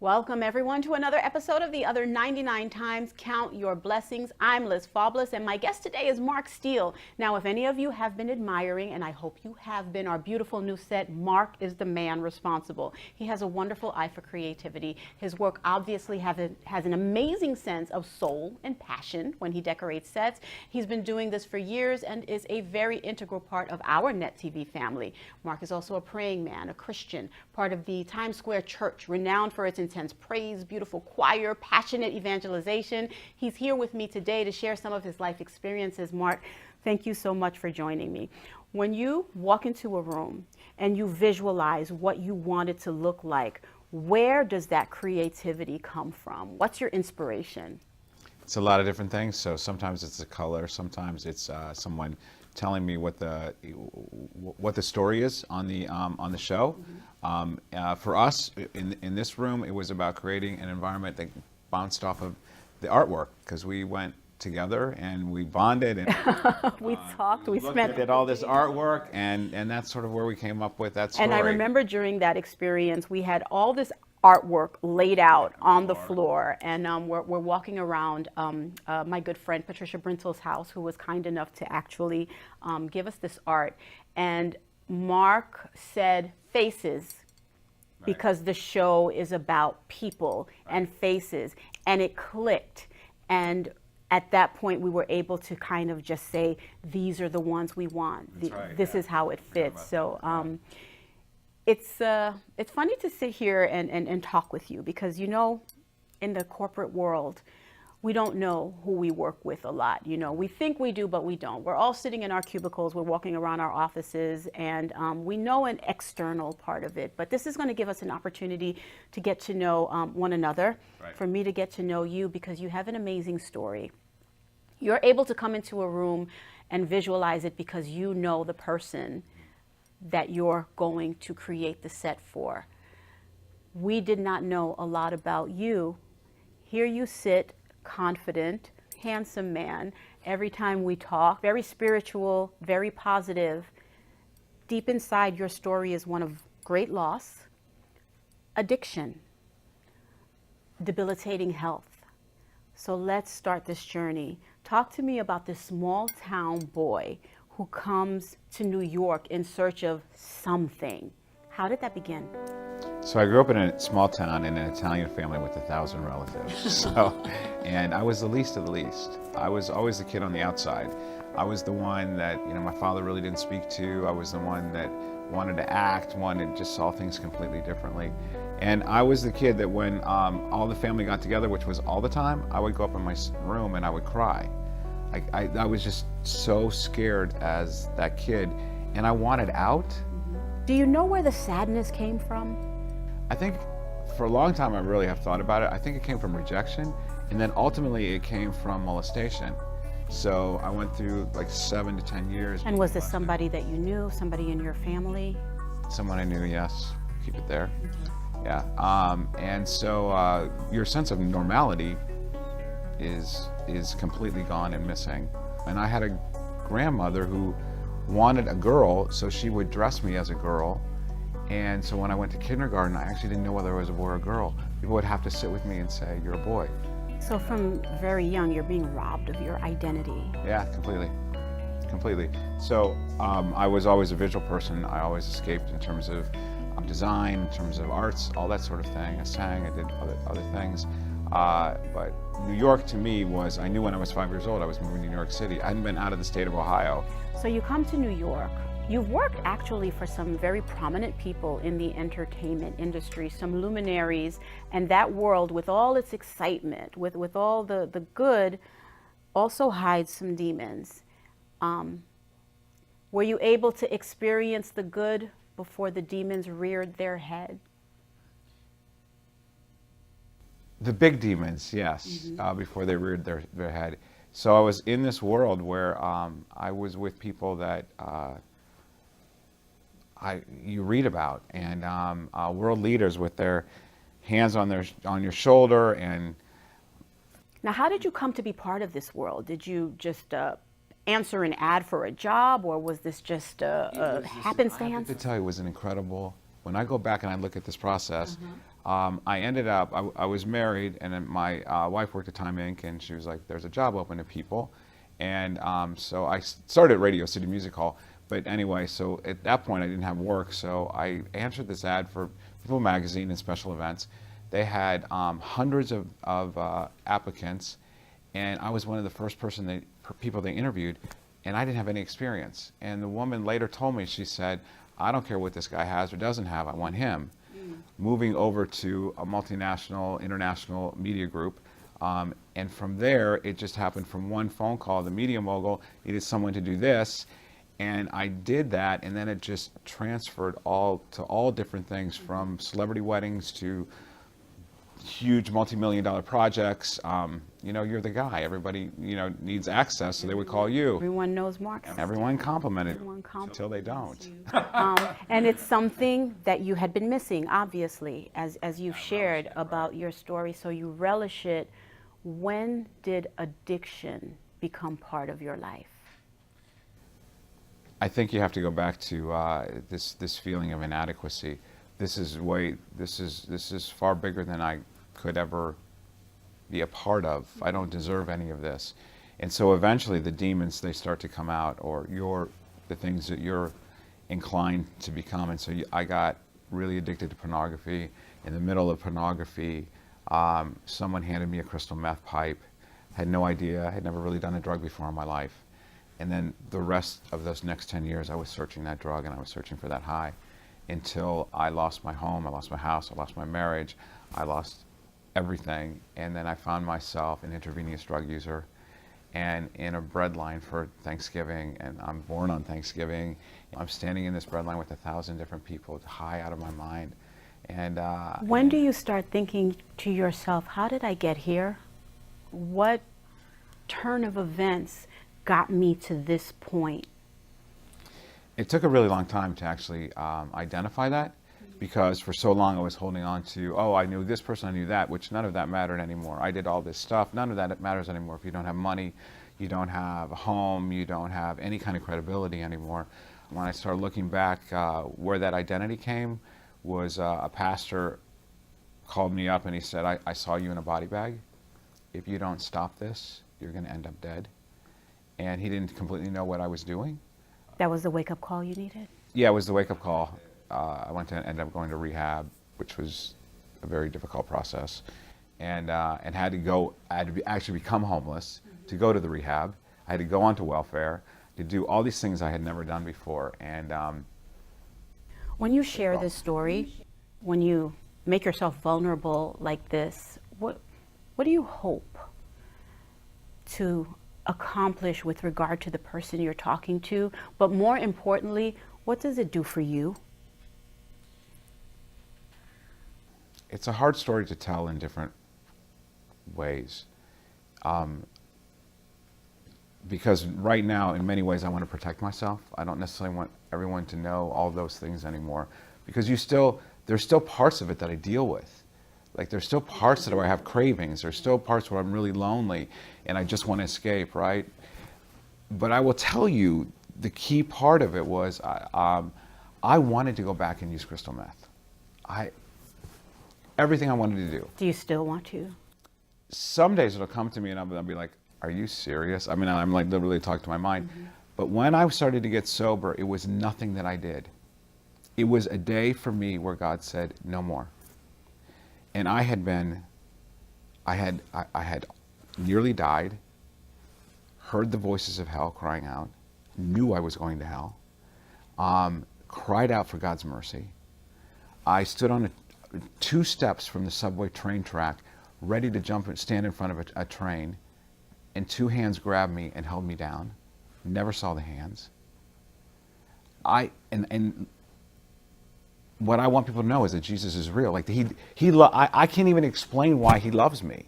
Welcome everyone to another episode of The Other 99 Times Count Your Blessings. I'm Liz Faublas and my guest today is Mark Steele. Now, if any of you have been admiring, and I hope you have been, our beautiful new set, Mark is the man responsible. He has a wonderful eye for creativity. His work obviously has an amazing sense of soul and passion when he decorates sets. He's been doing this for years and is a very integral part of our Net TV family. Mark is also a praying man, a Christian, part of the Times Square Church, renowned for its intense praise, beautiful choir, passionate evangelization. He's here with me today to share some of his life experiences. Mark, thank you so much for joining me. When you walk into a room and you visualize what you want it to look like, where does that creativity come from? What's your inspiration? It's a lot of different things. So sometimes it's the color, sometimes it's someone telling me what the story is on the show. For us in this room, it was about creating an environment that bounced off of the artwork, because we went together and we bonded and we talked, we did all this artwork, and that's sort of where we came up with that story. And I remember during that experience, we had all this artwork laid out on the floor, and we're walking around my good friend Patricia Brintle's house, who was kind enough to actually give us this art. And Mark said faces, because the show is about people and faces, and it clicked. And at that point, we were able to kind of just say, these are the ones we want. This is how it fits. So it's funny to sit here and talk with you, because, you know, in the corporate world, we don't know who we work with a lot. You know, we think we do, but we don't. We're all sitting in our cubicles, we're walking around our offices, and we know an external part of it. But this is going to give us an opportunity to get to know one another, for me to get to know you, because you have an amazing story. You're able to come into a room and visualize it because you know the person that you're going to create the set for. We did not know a lot about you. Here you sit, confident, handsome man. Every time we talk, very spiritual, very positive. Deep inside, your story is one of great loss, addiction, debilitating health. So let's start this journey. Talk to me about this small town boy who comes to New York in search of something. How did that begin? So I grew up in a small town in an Italian family with 1,000 relatives. And I was the least of the least. I was always the kid on the outside. I was the one that, you know, my father really didn't speak to. I was the one that wanted to act, just saw things completely differently. And I was the kid that when all the family got together, which was all the time, I would go up in my room and I would cry. I was just so scared as that kid, and I wanted out. Do you know where the sadness came from? I think for a long time I really have thought about it. I think it came from rejection, and then ultimately it came from molestation. So I went through like 7 to 10 years. And was this somebody that you knew, somebody in your family? Someone I knew, yes. Keep it there. Yeah. And so your sense of normality is completely gone and missing. And I had a grandmother who wanted a girl, so she would dress me as a girl. And so when I went to kindergarten, I actually didn't know whether I was a boy or a girl. People would have to sit with me and say, "You're a boy." So from very young, you're being robbed of your identity. Yeah, completely. So I was always a visual person. I always escaped in terms of design, in terms of arts, all that sort of thing. I sang, I did other things. But New York to me was, I knew when I was 5 years old I was moving to New York City. I hadn't been out of the state of Ohio. So you come to New York. You've worked actually for some very prominent people in the entertainment industry, some luminaries, and that world, with all its excitement, with all the good, also hides some demons. Were you able to experience the good before the demons reared their head? The big demons, yes, before they reared their head. So I was in this world where I was with people that you read about, and world leaders with their hands on your shoulder. And now, how did you come to be part of this world? Did you just answer an ad for a job, or was this just a happenstance? I have to tell you, it was an incredible when I go back and I look at this process, I ended up, I was married, and then my wife worked at Time Inc., and she was like, there's a job open to people. And so I started at Radio City Music Hall. But anyway, so at that point I didn't have work, so I answered this ad for People Magazine and special events. They had hundreds of applicants, and I was one of the first people they interviewed, and I didn't have any experience. And the woman later told me, she said, I don't care what this guy has or doesn't have, I want him. Moving over to a multinational, international media group. And from there, it just happened from one phone call. The media mogul needed someone to do this, and I did that, and then it just transferred to all different things, from celebrity weddings to huge multi-million-dollar projects. You know, you're the guy. Everybody, you know, needs access, so they would call you. Everyone knows Mark. Everyone complimented until they don't. And it's something that you had been missing, obviously, as you've shared about your story, so you relish it. When did addiction become part of your life? I think you have to go back to this feeling of inadequacy. This is far bigger than I could ever be a part of. I don't deserve any of this. And so eventually the demons, they start to come out, or the things that you're inclined to become. And so I got really addicted to pornography. In the middle of pornography, someone handed me a crystal meth pipe. Had no idea, had never really done a drug before in my life. And then the rest of those next 10 years, I was searching that drug, and I was searching for that high, until I lost my home, I lost my house, I lost my marriage, I lost everything. And then I found myself an intravenous drug user, and in a bread line for Thanksgiving, and I'm born on Thanksgiving. I'm standing in this bread line with 1,000 different people, high out of my mind. And when do you start thinking to yourself, how did I get here? What turn of events got me to this point? It took a really long time to actually identify that, because for so long I was holding on to, oh, I knew this person, I knew that, which none of that mattered anymore. I did all this stuff, none of that matters anymore. If you don't have money, you don't have a home, you don't have any kind of credibility anymore. When I started looking back, where that identity came was a pastor called me up and he said, I saw you in a body bag. If you don't stop this, you're going to end up dead. And he didn't completely know what I was doing. That was the wake-up call you needed? Yeah, it was the wake-up call. I ended up going to rehab, which was a very difficult process, and had to actually become homeless to go to the rehab. I had to go onto welfare to do all these things I had never done before. And when you share this story, when you make yourself vulnerable like this, what do you hope to accomplish with regard to the person you're talking to? But more importantly, what does it do for you? It's a hard story to tell in different ways. Because right now, in many ways, I want to protect myself. I don't necessarily want everyone to know all those things anymore. Because there's still parts of it that I deal with. Like, there's still parts that where I have cravings. There's still parts where I'm really lonely and I just want to escape, right? But I will tell you, the key part of it was I wanted to go back and use crystal meth. Everything I wanted to do. Do you still want to? Some days it'll come to me and I'll be like, are you serious? I mean, I'm like literally talking to my mind. Mm-hmm. But when I started to get sober, it was nothing that I did. It was a day for me where God said, no more. And I had nearly died, heard the voices of hell crying out, knew I was going to hell, cried out for God's mercy. I stood on 2 steps from the subway train track, ready to jump and stand in front of a train, and 2 hands grabbed me and held me down. Never saw the hands. And what I want people to know is that Jesus is real. Like I can't even explain why he loves me.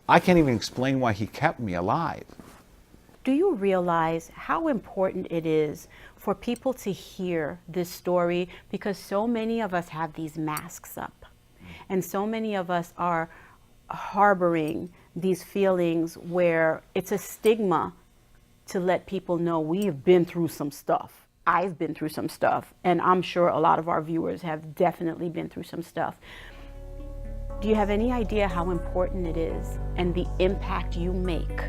I can't even explain why he kept me alive. Do you realize how important it is for people to hear this story? Because so many of us have these masks up, and so many of us are harboring these feelings where it's a stigma to let people know we have been through some stuff. I've been through some stuff, and I'm sure a lot of our viewers have definitely been through some stuff. Do you have any idea how important it is and the impact you make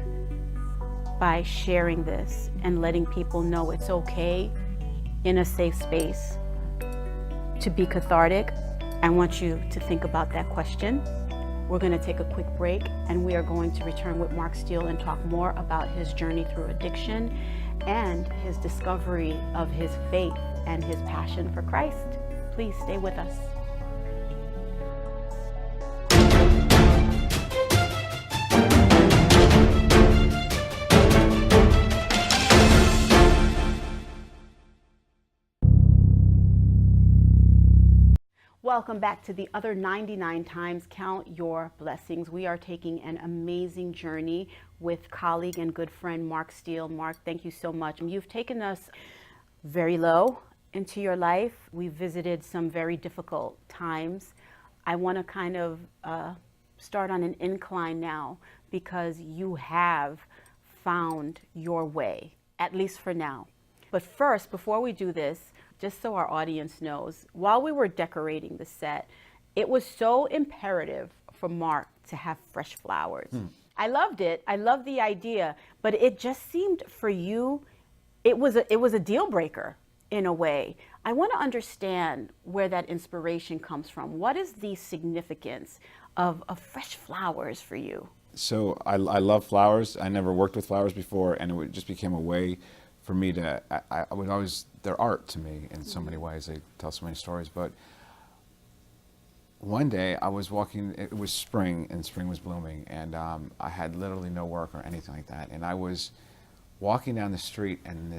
by sharing this and letting people know it's okay in a safe space to be cathartic? I want you to think about that question. We're going to take a quick break, and we are going to return with Mark Steele and talk more about his journey through addiction and his discovery of his faith and his passion for Christ. Please stay with us. Welcome back to the other 99 times Count Your Blessings. We are taking an amazing journey with colleague and good friend Mark Steele. Mark, thank you so much. You've taken us very low into your life. We visited some very difficult times. I want to kind of start on an incline now, because you have found your way, at least for now. But first, before we do this, just so our audience knows, while we were decorating the set, it was so imperative for Mark to have fresh flowers. I loved it. I loved the idea, but it just seemed for you, it was a deal breaker in a way. I want to understand where that inspiration comes from. What is the significance of fresh flowers for you? So I love flowers. I never worked with flowers before, and it just became a way for me to, I would always, they're art to me in so many ways. They tell so many stories. But one day I was walking, it was spring, and spring was blooming, and I had literally no work or anything like that. And I was walking down the street, and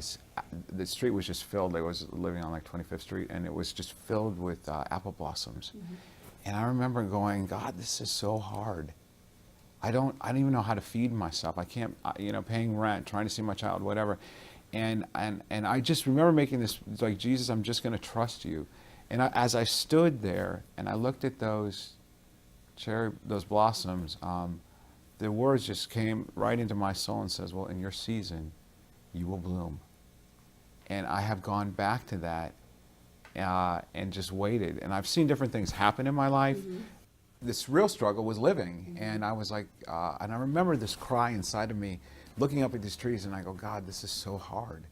the street was just filled. I was living on like 25th Street, and it was just filled with apple blossoms. And I remember going, God, this is so hard. I don't even know how to feed myself. I can't, paying rent, trying to see my child, whatever. And I just remember making this, like, Jesus, I'm just going to trust you. And as I stood there and I looked at those blossoms, the words just came right into my soul and says, well, in your season, you will bloom. And I have gone back to that and just waited. And I've seen different things happen in my life. This real struggle was living. And I was like, and I remember this cry inside of me, looking up at these trees, and I go, God, this is so hard.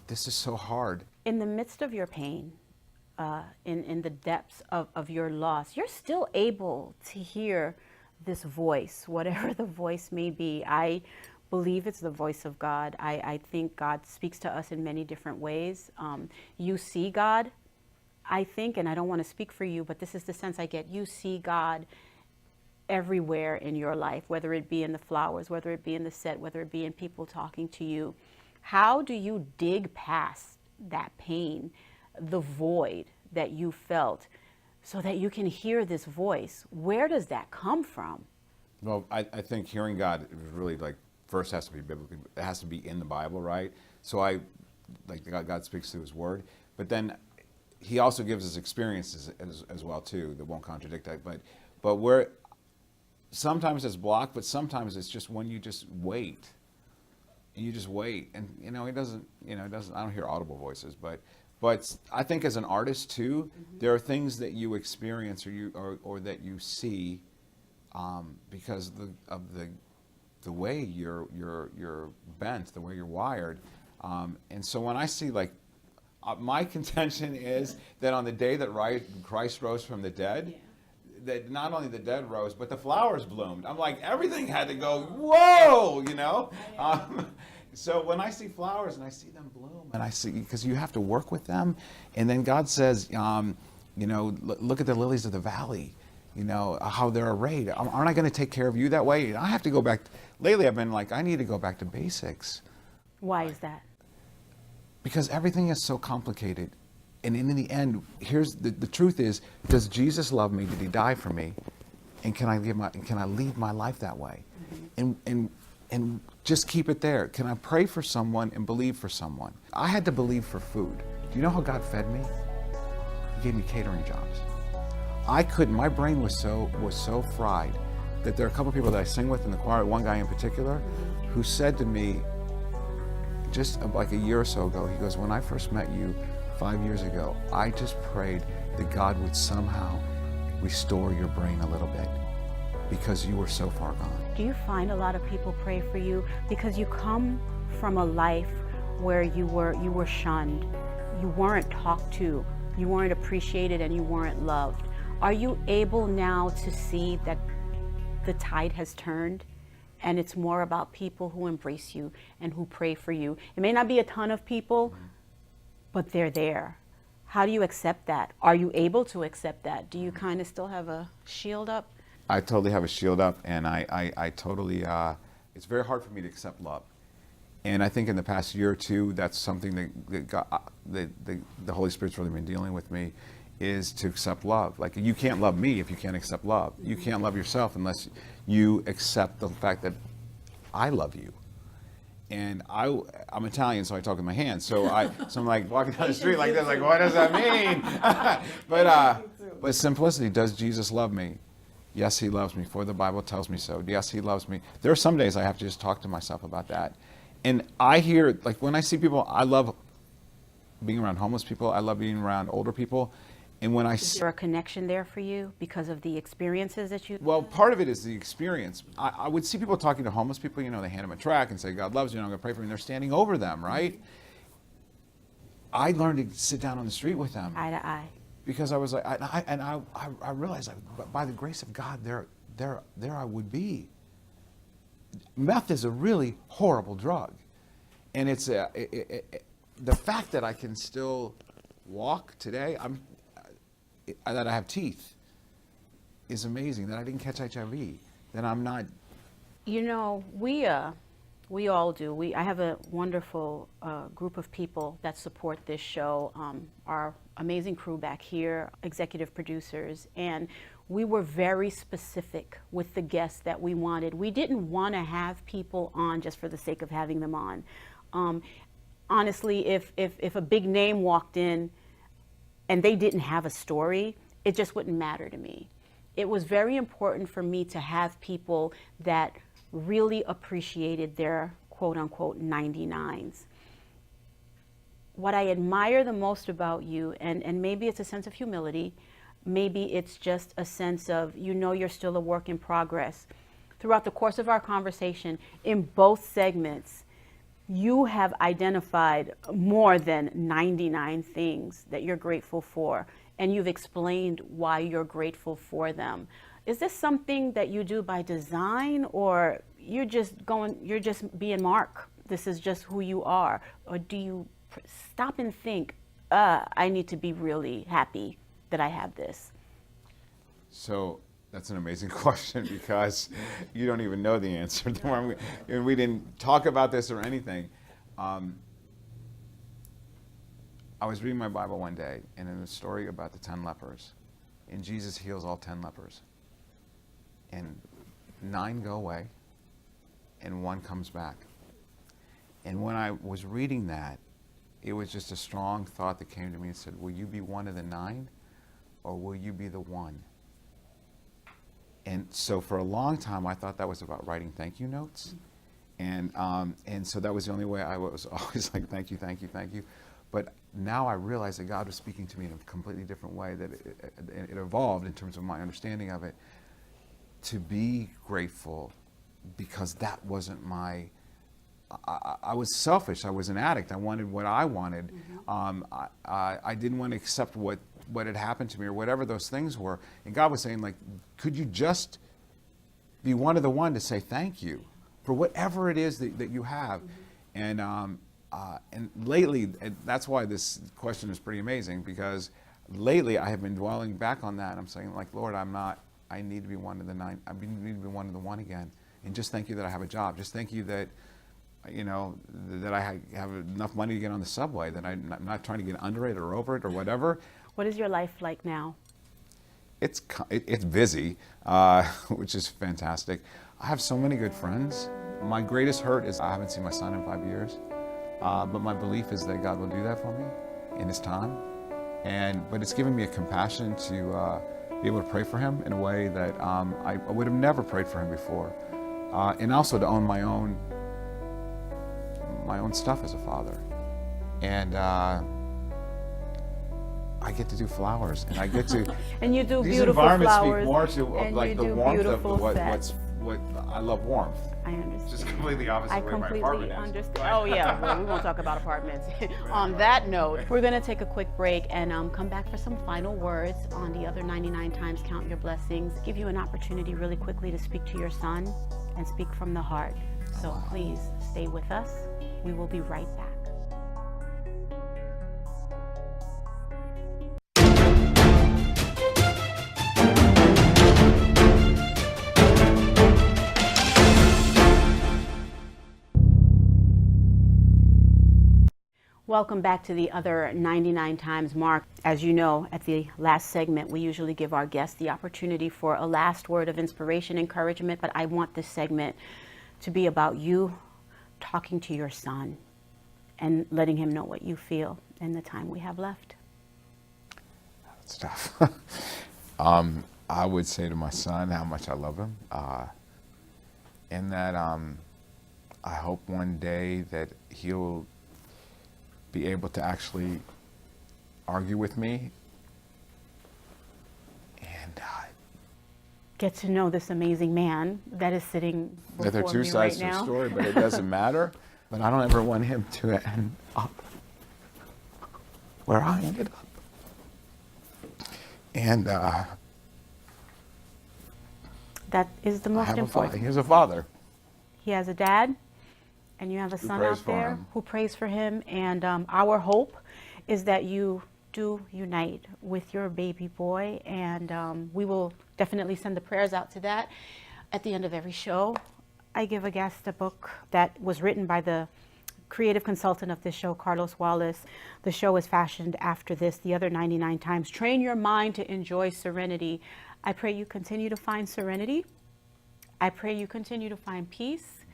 This is so hard. In the midst of your pain, in the depths of your loss, you're still able to hear this voice, whatever the voice may be. I believe it's the voice of God. I think God speaks to us in many different ways. You see God, I think, and I don't want to speak for you, but this is the sense I get. You see God everywhere in your life, whether it be in the flowers, whether it be in the set, whether it be in people talking to you. How do you dig past that pain, the void that you felt, so that you can hear this voice? Where does that come from? Well, I think hearing God really, like, first has to be biblically, it has to be in the Bible, right? So God speaks through his word, but then he also gives us experiences as well too that won't contradict that. But where sometimes it's blocked, but sometimes it's just when you just wait. And you just wait. And it doesn't, I don't hear audible voices, but I think as an artist too, there are things that you experience or that you see because of the way you're bent, the way you're wired. And so when I see, like, my contention is that on the day that Christ rose from the dead, that not only the dead rose, but the flowers bloomed. I'm like, everything had to go, whoa, So when I see flowers and I see them bloom, and I see, because you have to work with them, and then God says, look at the lilies of the valley, how they're arrayed. Aren't I going to take care of you that way? I have to go back. Lately, I've been like, I need to go back to basics. Why is that? Because everything is so complicated. And in the end, here's the truth is, does Jesus love me? Did he die for me? And can I lead my life that way? And just keep it there. Can I pray for someone and believe for someone? I had to believe for food. Do you know how God fed me? He gave me catering jobs. I couldn't, my brain was so fried that there are a couple of people that I sing with in the choir, one guy in particular, who said to me, just like a year or so ago, he goes, when I first met you 5 years ago, I just prayed that God would somehow restore your brain a little bit because you were so far gone. Do you find a lot of people pray for you because you come from a life where you were shunned, you weren't talked to, you weren't appreciated, and you weren't loved? Are you able now to see that the tide has turned and it's more about people who embrace you and who pray for you? It may not be a ton of people, but they're there. How do you accept that? Are you able to accept that? Do you kind of still have a shield up? I totally have a shield up, and I totally, it's very hard for me to accept love. And I think in the past year or two, that's something the Holy Spirit's really been dealing with me, is to accept love. Like, you can't love me if you can't accept love. You can't love yourself unless you accept the fact that I love you. And I'm Italian, so I talk with my hands. So I'm like walking down the street like this, like, what does that mean? But simplicity, does Jesus love me? Yes, he loves me, for the Bible tells me so. Yes, he loves me. There are some days I have to just talk to myself about that. And I hear, like, when I see people, I love being around homeless people. I love being around older people. And when Is there a connection there for you because of the experiences that you... Well, part of it is the experience. I would see people talking to homeless people, you know, they hand them a tract and say, God loves you, and I'm going to pray for you, and they're standing over them, right? I learned to sit down on the street with them. Eye to eye. Because I was like, I realized, by the grace of God, there I would be. Meth is a really horrible drug. And it's the fact that I can still walk today, that I have teeth, is amazing. That I didn't catch HIV, that I'm not. You know, we all do. I have a wonderful group of people that support this show. Our amazing crew back here, executive producers, and we were very specific with the guests that we wanted. We didn't want to have people on just for the sake of having them on. Honestly, if a big name walked in and they didn't have a story, it just wouldn't matter to me. It was very important for me to have people that really appreciated their quote-unquote 99s. What I admire the most about you, and maybe it's a sense of humility, maybe it's just a sense of, you know, you're still a work in progress. Throughout the course of our conversation, in both segments, you have identified more than 99 things that you're grateful for, and you've explained why you're grateful for them. Is this something that you do by design, or you're just being Mark? This is just who you are? Or do you stop and think, I need to be really happy that I have this? So that's an amazing question, because you don't even know the answer. And we didn't talk about this or anything. I was reading my Bible one day, and in a story about the 10 lepers, and Jesus heals all 10 lepers. And 9 go away, and 1 comes back. And when I was reading that, it was just a strong thought that came to me and said, will you be one of the 9, or will you be the 1? And so for a long time, I thought that was about writing thank you notes. And so that was the only way. I was always like, thank you, thank you, thank you. But now I realize that God was speaking to me in a completely different way, that it evolved in terms of my understanding of it, to be grateful, because that wasn't my, I was selfish. I was an addict. I wanted what I wanted. I didn't want to accept what had happened to me, or whatever those things were. And God was saying, like, could you just be one of the one to say thank you for whatever it is that you have? And lately, and that's why this question is pretty amazing, because lately I have been dwelling back on that. And I'm saying, like, Lord, I need to be one of the 9. I need to be one of the 1 again. And just thank you that I have a job. Just thank you that, you know, that I have enough money to get on the subway, that I'm not trying to get under it or over it or whatever. What is your life like now? It's busy, which is fantastic. I have so many good friends. My greatest hurt is I haven't seen my son in 5 years. But my belief is that God will do that for me in His time. But it's given me a compassion to be able to pray for him in a way that I would have never prayed for him before. And also to own my own my own stuff as a father. And I get to do flowers, and I get to. And you do These beautiful environments flowers. speak more to and like you the do warmth of beautiful sets. what I love warmth. I understand. Just completely opposite I way my completely apartment is. understand. Oh yeah, well, we won't talk about apartments. On that note, we're gonna take a quick break and come back for some final words on the other 99 times count your blessings. Give you an opportunity really quickly to speak to your son and speak from the heart. So please stay with us. We will be right back. Welcome back to the other 99 times mark. As you know, at the last segment, we usually give our guests the opportunity for a last word of inspiration, encouragement, but I want this segment to be about you talking to your son and letting him know what you feel in the time we have left. That's tough. I would say to my son how much I love him, and that I hope one day that he'll be able to actually argue with me and get to know this amazing man that is sitting before there are two me sides right to the now. story, but it doesn't matter. But I don't ever want him to end up where I ended up. And That is the I most have a father. important. He's a father. He has a dad, and you have a son prays out for there him. who prays for him. And our hope is that you do unite with your baby boy, and we will definitely send the prayers out to that. At the end of every show, I give a guest a book that was written by the creative consultant of this show, Carlos Wallace. The show is fashioned after this, the other 99 times. Train your mind to enjoy serenity. I pray you continue to find serenity. I pray you continue to find peace,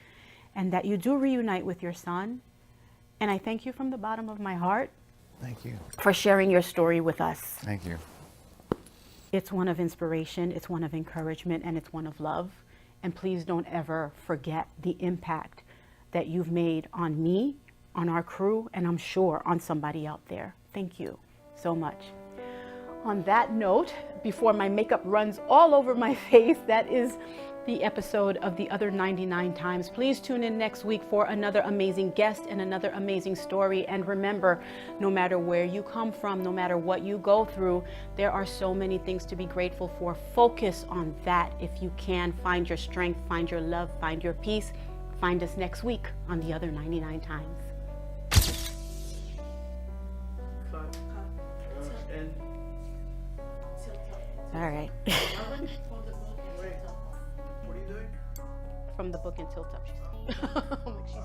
and that you do reunite with your son. And I thank you from the bottom of my heart Thank you. for sharing your story with us. Thank you. It's one of inspiration, it's one of encouragement, and it's one of love. And please don't ever forget the impact that you've made on me, on our crew, and I'm sure on somebody out there. Thank you so much. On that note, before my makeup runs all over my face, that is the episode of The Other 99 Times. Please tune in next week for another amazing guest and another amazing story. And remember, no matter where you come from, no matter what you go through, there are so many things to be grateful for. Focus on that if you can. Find your strength, find your love, find your peace. Find us next week on The Other 99 Times. All right. From the book and tilt up. She's